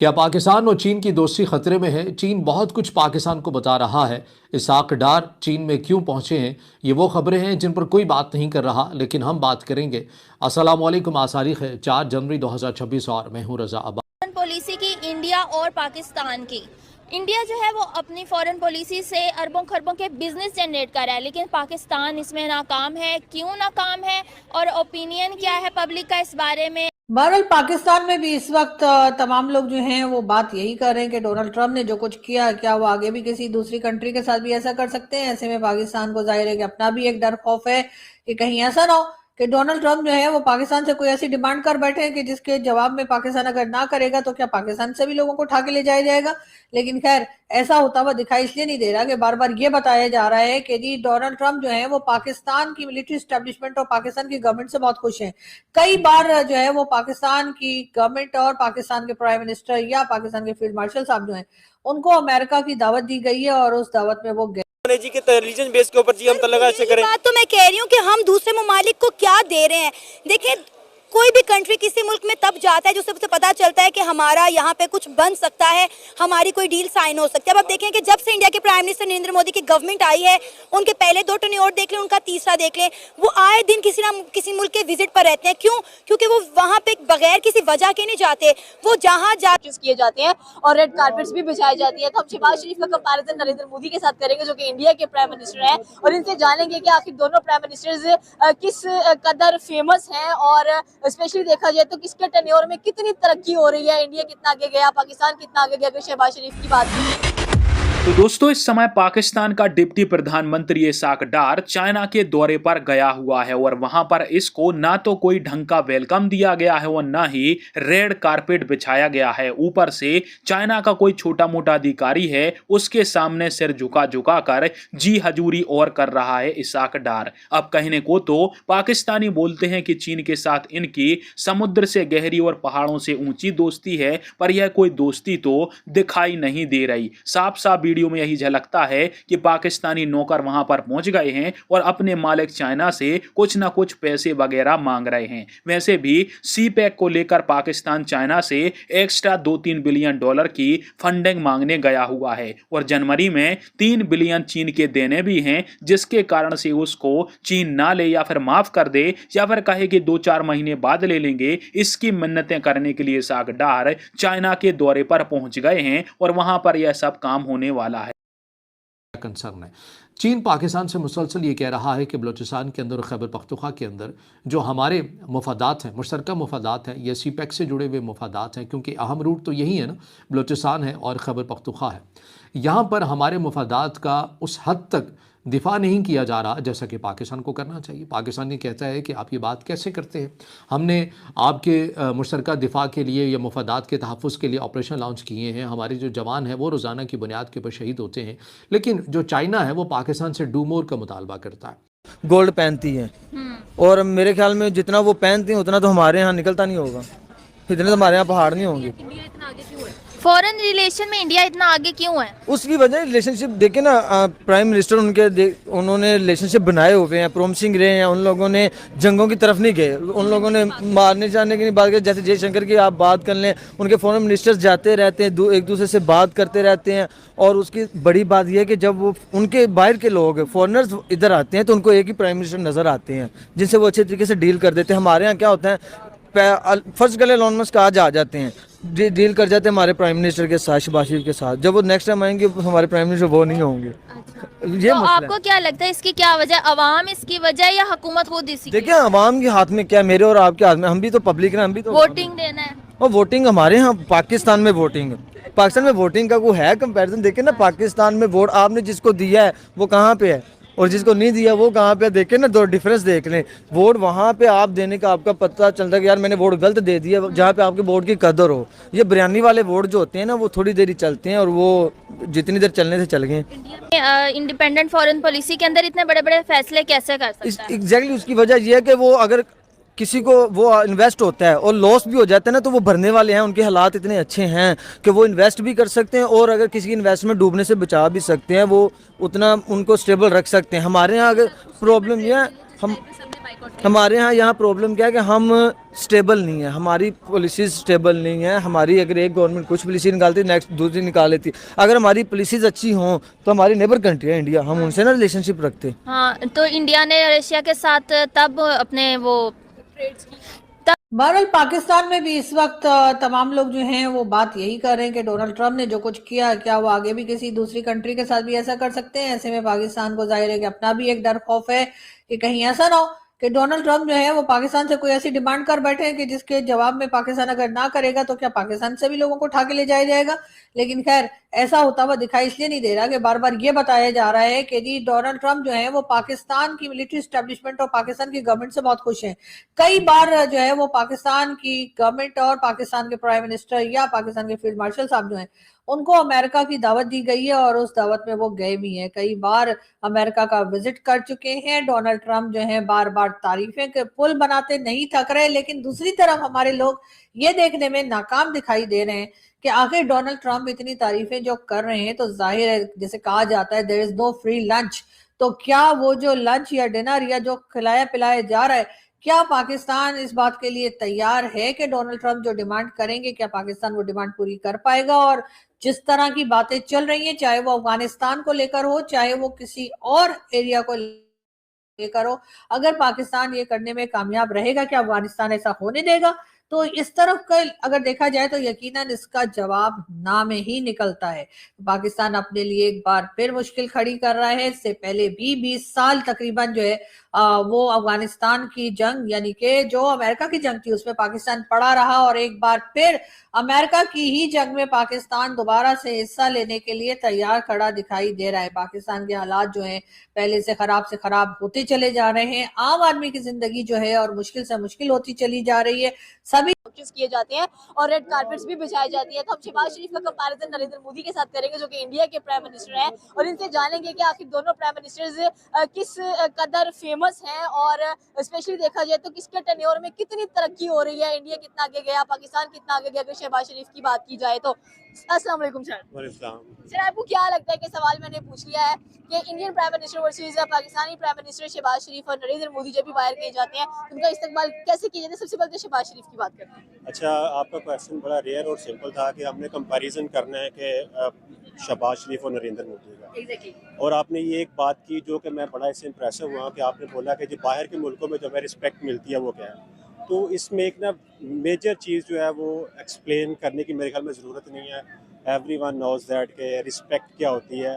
क्या पाकिस्तान और चीन की दोस्ती खतरे में है? चीन बहुत कुछ पाकिस्तान को बता रहा है। इसाक डार चीन में क्यों पहुंचे हैं? ये वो खबरें हैं जिन पर कोई बात नहीं कर रहा, लेकिन हम बात करेंगे। अस्सलाम वालेकुम। आज तारीख है 4 जनवरी 2026 और मैं हूं रजा अब्बास। पॉलिसी की इंडिया और पाकिस्तान की। इंडिया जो है वो अपनी फॉरेन पॉलिसी से अरबों खरबों के बिजनेस जनरेट कर रहा है, लेकिन पाकिस्तान इसमें नाकाम है। क्यों नाकाम है और ओपिनियन क्या है पब्लिक का इस बारे में? बहरहाल पाकिस्तान में भी इस वक्त तमाम लोग जो हैं वो बात यही कर रहे हैं कि डोनाल्ड ट्रंप ने जो कुछ किया, क्या वो आगे भी किसी दूसरी कंट्री के साथ भी ऐसा कर सकते हैं। ऐसे में पाकिस्तान को जाहिर है कि अपना भी एक डर खौफ है कि कहीं ऐसा ना हो कि डोनाल्ड ट्रंप जो है वो पाकिस्तान से कोई ऐसी डिमांड कर बैठे हैं कि जिसके जवाब में पाकिस्तान अगर ना करेगा तो क्या पाकिस्तान से भी लोगों को उठा के ले जाया जाएगा। लेकिन खैर ऐसा होता हुआ दिखाई इसलिए नहीं दे रहा कि बार बार ये बताया जा रहा है कि जी डोनाल्ड ट्रंप जो है वो पाकिस्तान की मिलिट्री स्टैब्लिशमेंट और पाकिस्तान की गवर्नमेंट से बहुत खुश हैं। कई बार जो है वो पाकिस्तान की गवर्नमेंट और पाकिस्तान के प्राइम मिनिस्टर या पाकिस्तान के फील्ड मार्शल साहब जो हैं उनको अमेरिका की दावत दी गई है और उस दावत में वो जी के रिलीजन बेस के ऊपर जी हम तलगा से करें। बात तो मैं कह रही हूँ कि हम दूसरे ममालिक को क्या दे रहे हैं। देखिए, कोई भी कंट्री किसी मुल्क में तब जाता है जो सबसे पता चलता है कि हमारा यहाँ पे कुछ बन सकता है, हमारी कोई डील साइन हो सकती है। अब आप देखें कि जब से इंडिया के प्राइम मिनिस्टर नरेंद्र मोदी की गवर्नमेंट आई है, उनके पहले 2 टर्न्योर देख लें, उनका तीसरा देख लें, वो आए दिन किसी ना किसी मुल्क के विजिट पर रहते हैं। क्यों? क्योंकि वो वहाँ पे बगैर किसी वजह के नहीं जाते, वो जहाँ किए जाते हैं और रेड कारपेट्स भी बिछाई जाती है। तो हम शहबाज शरीफ का कंपैरिजन नरेंद्र मोदी के साथ करेंगे जो कि इंडिया के प्राइम मिनिस्टर हैं, और इनसे जानेंगे कि आखिर दोनों प्राइम मिनिस्टर्स किस कदर फेमस हैं और स्पेशली देखा जाए तो किसके टेन्योर में कितनी तरक्की हो रही है, इंडिया कितना आगे गया, पाकिस्तान कितना आगे गया। अगर शहबाज शरीफ की बात की तो दोस्तों, इस समय पाकिस्तान का डिप्टी प्रधानमंत्री इसाक डार चाइना के दौरे पर गया हुआ है और वहां पर इसको ना तो कोई ढंग का वेलकम दिया गया है और ना ही रेड कारपेट बिछाया गया है। ऊपर से चाइना का कोई छोटा मोटा अधिकारी है, उसके सामने सिर झुका झुका कर जी हजूरी और कर रहा है इसाक डार। अब कहने को तो पाकिस्तानी बोलते हैं कि चीन के साथ इनकी समुद्र से गहरी और पहाड़ों से ऊंची दोस्ती है, पर यह कोई दोस्ती तो दिखाई नहीं दे रही। साफ साफ वीडियो में यही झलकता है कि पाकिस्तानी नौकर वहां पर पहुंच गए हैं और अपने मालिक चाइना से कुछ ना कुछ पैसे वगैरह मांग रहे हैं। वैसे भी सी पैक को लेकर पाकिस्तान चाइना से एक्स्ट्रा 2-3 बिलियन डॉलर की फंडिंग मांगने गया हुआ है और जनवरी में 3 बिलियन चीन के देने भी हैं, जिसके कारण से उसको चीन ना ले या फिर माफ कर दे या फिर कहे कि 2-4 महीने बाद ले लेंगे। इसकी मिन्नतें करने के लिए इसाक डार चाइना के दौरे पर पहुंच गए हैं और वहां पर यह सब काम होने वाला है। कंसर्न है। चीन पाकिस्तान से मुसलसल ये कह रहा है कि बलूचिस्तान के अंदर और खैबर पख्तूनख्वा के अंदर जो हमारे मुफादात हैं, मुश्तरका मुफादात हैं, ये सीपैक से जुड़े हुए मुफादात हैं, क्योंकि अहम रूट तो यही है ना, बलूचिस्तान है और खैबर पख्तूनख्वा है। यहाँ पर हमारे मुफादात का उस हद तक दिफा नहीं किया जा रहा जैसा कि पाकिस्तान को करना चाहिए। पाकिस्तान ये कहता है कि आप ये बात कैसे करते हैं, हमने आपके मुश्तरका दिफा के लिए या मुफादात के तहफ़्फ़ुज़ के लिए ऑपरेशन लॉन्च किए हैं, हमारे जो जवान हैं वो रोज़ाना की बुनियाद के ऊपर शहीद होते हैं, लेकिन जो चाइना है वो पाकिस्तान से डू मोर का मुतालबा करता है। गोल्ड पहनती है और मेरे ख्याल में जितना वो पहनती है उतना तो हमारे यहाँ निकलता नहीं होगा, इतने तो हमारे यहाँ पहाड़ नहीं होंगे। फॉरेन रिलेशन में इंडिया इतना आगे क्यों है? उसकी वजह रिलेशनशिप देखे ना, प्राइम मिनिस्टर उन्होंने रिलेशनशिप बनाए हुए हैं, प्रॉमिसिंग रहे हैं। उन लोगों ने जंगों की तरफ नहीं गए, उन लोगों ने मारने जाने की बात की। जैसे जयशंकर की आप बात कर लें, उनके फॉरेन मिनिस्टर्स जाते रहते हैं, एक दूसरे से बात करते रहते हैं। और उसकी बड़ी बात यह है कि जब वो उनके बाहर के लोग फॉरेनर्स इधर आते हैं तो उनको एक ही प्राइम मिनिस्टर नज़र आते हैं जिनसे वो अच्छे तरीके से डील कर देते हैं। हमारे यहाँ क्या होता है, फर्स्ट गले एलोन मस्क आज आ जाते हैं, डील कर जाते हैं हमारे प्राइम मिनिस्टर के साथ, शहबाज शरीफ के साथ। जब वो नेक्स्ट टाइम आएंगे हमारे प्राइम मिनिस्टर वो नहीं होंगे। ये तो आपको क्या लगता है इसकी क्या वजह, अवाम इसकी वजह या हुकूमत खुद इसकी? देखिए, अवाम के हाथ में क्या, मेरे और आपके हाथ में, हम भी तो पब्लिक ना, हम भी तो वोटिंग देना है। और वोटिंग हमारे यहाँ पाकिस्तान में वोटिंग का कोई है कंपैरिजन? देखिए ना, पाकिस्तान में वोट आपने जिसको दिया है वो कहाँ पे है और जिसको नहीं दिया वो कहाँ पे, देखे ना, दो डिफरेंस देख लें। वोट वहाँ पे आप देने का आपका पता चलता है कि यार मैंने वोट गलत दे दिया, जहाँ पे आपके वोट की कदर हो। ये बिरयानी वाले वोट जो होते हैं ना, वो थोड़ी देर ही चलते हैं और वो जितनी देर चलने से चल गए। इंडिपेंडेंट फॉरेन पॉलिसी के अंदर इतने बड़े बड़े फैसले कैसे कर सकता है? एग्जैक्टली उसकी वजह यह है कि वो अगर किसी को वो इन्वेस्ट होता है और लॉस भी हो जाता है ना, तो वो भरने वाले हैं, उनके हालात इतने अच्छे हैं कि वो इन्वेस्ट भी कर सकते हैं और अगर किसी की इन्वेस्टमेंट डूबने से बचा भी सकते हैं, वो उतना उनको स्टेबल रख सकते हैं। हमारे यहाँ अगर प्रॉब्लम यह है, हम हमारे यहाँ प्रॉब्लम क्या है कि हम स्टेबल नहीं है, हमारी पॉलिसीज स्टेबल नहीं है। हमारी अगर एक गवर्नमेंट कुछ पॉलिसी निकालती है, नेक्स्ट दूसरी निकाल लेती है। अगर हमारी पॉलिसीज अच्छी हों तो हमारी नेबर कंट्री है इंडिया, हम उनसे ना रिलेशनशिप रखते हैं। हाँ, तो इंडिया ने रशिया के साथ तब अपने वो बहरहाल पाकिस्तान में भी इस वक्त तमाम लोग जो हैं वो बात यही कर रहे हैं कि डोनाल्ड ट्रंप ने जो कुछ किया, क्या वो आगे भी किसी दूसरी कंट्री के साथ भी ऐसा कर सकते हैं। ऐसे में पाकिस्तान को जाहिर है कि अपना भी एक डर खौफ है कि कहीं ऐसा ना हो कि डोनाल्ड ट्रंप जो है वो पाकिस्तान से कोई ऐसी डिमांड कर बैठे हैं कि जिसके जवाब में पाकिस्तान अगर ना करेगा तो क्या पाकिस्तान से भी लोगों को उठा के ले जाया जाएगा। लेकिन खैर ऐसा होता हुआ दिखाई इसलिए नहीं दे रहा कि बार बार ये बताया जा रहा है कि जी डोनाल्ड ट्रंप जो है वो पाकिस्तान की मिलिट्री एस्टेब्लिशमेंट और पाकिस्तान की गवर्नमेंट से बहुत खुश हैं। कई बार जो है वो पाकिस्तान की गवर्नमेंट और पाकिस्तान के प्राइम मिनिस्टर या पाकिस्तान के फील्ड मार्शल साहब जो हैं उनको अमेरिका की दावत दी गई है और उस दावत में वो गए भी हैं। कई बार अमेरिका का विजिट कर चुके हैं। डोनाल्ड ट्रंप जो है बार बार तारीफें के पुल बनाते नहीं थक रहे, लेकिन दूसरी तरफ हमारे लोग ये देखने में नाकाम दिखाई दे रहे हैं कि आखिर डोनाल्ड ट्रंप इतनी तारीफें जो कर रहे हैं तो जाहिर है जैसे कहा जाता है there is no free lunch, तो क्या वो जो लंच या डिनर या जो खिलाया पिलाया जा रहा है, क्या पाकिस्तान इस बात के लिए तैयार है कि डोनाल्ड ट्रंप जो डिमांड करेंगे क्या पाकिस्तान वो डिमांड पूरी कर पाएगा। और जिस तरह की बातें चल रही हैं, चाहे वो अफगानिस्तान को लेकर हो, चाहे वो किसी और एरिया को लेकर हो, अगर पाकिस्तान ये करने में कामयाब रहेगा क्या अफगानिस्तान ऐसा होने देगा? तो इस तरफ का अगर देखा जाए तो यकीनन इसका जवाब ना में ही निकलता है। पाकिस्तान अपने लिए एक बार फिर मुश्किल खड़ी कर रहा है। इससे पहले भी 20 साल तकरीबन जो है वो अफगानिस्तान की जंग यानी कि जो अमेरिका की जंग थी उसमें पाकिस्तान पड़ा रहा और एक बार फिर अमेरिका की ही जंग में पाकिस्तान दोबारा से हिस्सा लेने के लिए तैयार खड़ा दिखाई दे रहा है। पाकिस्तान के हालात जो हैं पहले से खराब होते चले जा रहे हैं। आम आदमी की जिंदगी जो है और मुश्किल से मुश्किल होती चली जा रही है। सभी किए जाते हैं और रेड कारपेट्स भी बिछाई जाती है। तो हम शहबाज शरीफ का कंपैरिजन नरेंद्र मोदी के साथ करेंगे जो कि इंडिया के प्राइम मिनिस्टर हैं और इनसे जानेंगे कि आखिर दोनों प्राइम मिनिस्टर्स किस कदर फेमस हैं और स्पेशली देखा जाए तो किसके टेन्योर में कितनी तरक्की हो रही है, इंडिया कितना आगे गया, पाकिस्तान कितना आगे गया अगर शहबाज शरीफ की बात की जाए तो। अस्सलाम वालेकुम सर। सर आपको क्या लगता है कि सवाल मैंने पूछ लिया है कि Indian prime minister versus Pakistani prime minister Shehbaz Sharif और नरेंद्र मोदी जब भी बाहर किए जाते हैं उनका इस्तेमाल कैसे किया जाता है? सबसे पहले तो शहबाज शरीफ की बात करते हैं। अच्छा, आपका क्वेश्चन बड़ा रेयर और सिंपल था कि हमने कंपैरिजन करना है कि शहबाज शरीफ और नरेंद्र मोदी का। एग्जैक्टली। और आपने ये एक बात की जो कि मैं बड़ा इससे इम्प्रेसिव हुआ कि आपने बोला कि जो बाहर के मुल्कों में जो हमें रिस्पेक्ट मिलती है वो क्या है। तो इसमें एक ना मेजर चीज़ जो है वो एक्सप्लेन करने की मेरे ख्याल में ज़रूरत नहीं है। एवरीवन नोज़ दैट कि रिस्पेक्ट क्या होती है।